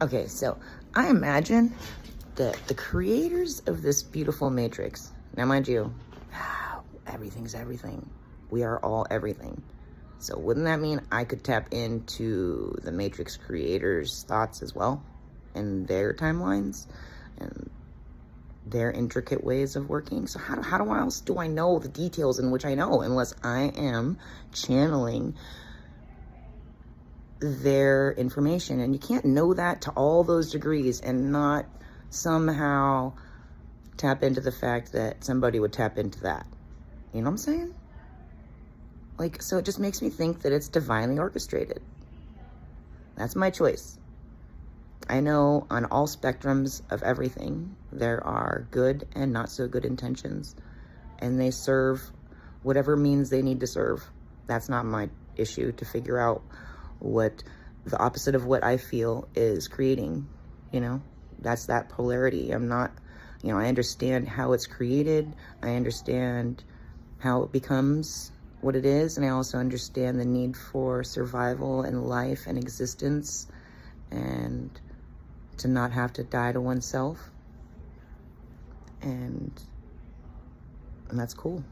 Okay, so I imagine that the creators of this beautiful matrix, now mind you, everything's everything. We are all everything. So wouldn't that mean I could tap into the matrix creators' thoughts as well, and their timelines and their intricate ways of working? So how else do I know the details in which I know, unless I am channeling their information? And you can't know that to all those degrees and not somehow tap into the fact that somebody would tap into that. You know what I'm saying? Like, so it just makes me think that it's divinely orchestrated. That's my choice. I know on all spectrums of everything, there are good and not so good intentions, and they serve whatever means they need to serve. That's not my issue to figure out what the opposite of what I feel is creating, you know? That's that polarity. I'm not, you know, I understand how it's created. I understand how it becomes what it is, and I also understand the need for survival and life and existence, and to not have to die to oneself, and that's cool.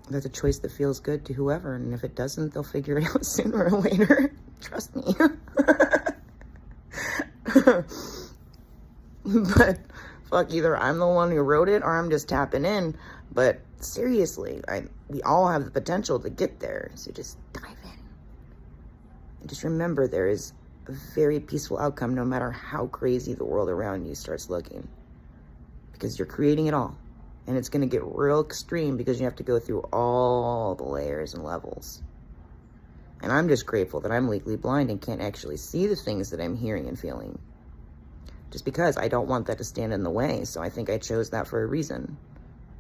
That's a choice that feels good to whoever, and if it doesn't, they'll figure it out sooner or later. Trust me. But fuck, either I'm the one who wrote it or I'm just tapping in. But seriously, we all have the potential to get there, so just dive in. And just remember, there is a very peaceful outcome no matter how crazy the world around you starts looking, because you're creating it all. And it's going to get real extreme because you have to go through all the layers and levels. And I'm just grateful that I'm legally blind and can't actually see the things that I'm hearing and feeling, just because I don't want that to stand in the way. So I think I chose that for a reason,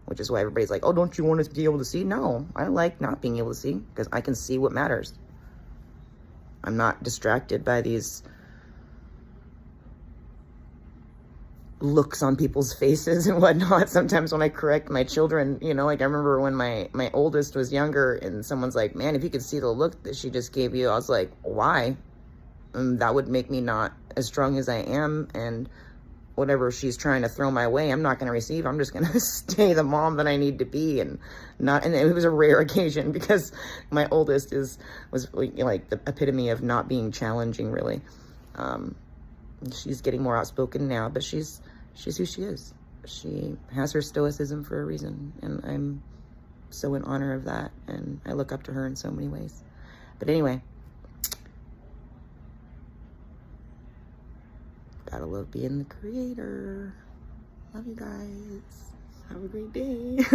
which is why everybody's like, oh, don't you want us to be able to see? No, I like not being able to see, because I can see what matters. I'm not distracted by these looks on people's faces and whatnot. Sometimes when I correct my children, you know, like I remember when my oldest was younger and someone's like, man, if you could see the look that she just gave you, I was like, why? That would make me not as strong as I am, and whatever she's trying to throw my way, I'm not going to receive. I'm just going to stay the mom that I need to be, and it was a rare occasion because my oldest was like the epitome of not being challenging, really. She's getting more outspoken now, but she's who she is. She has her stoicism for a reason, and I'm so in honor of that, and I look up to her in so many ways. But anyway, gotta love being the creator. Love you guys. Have a great day.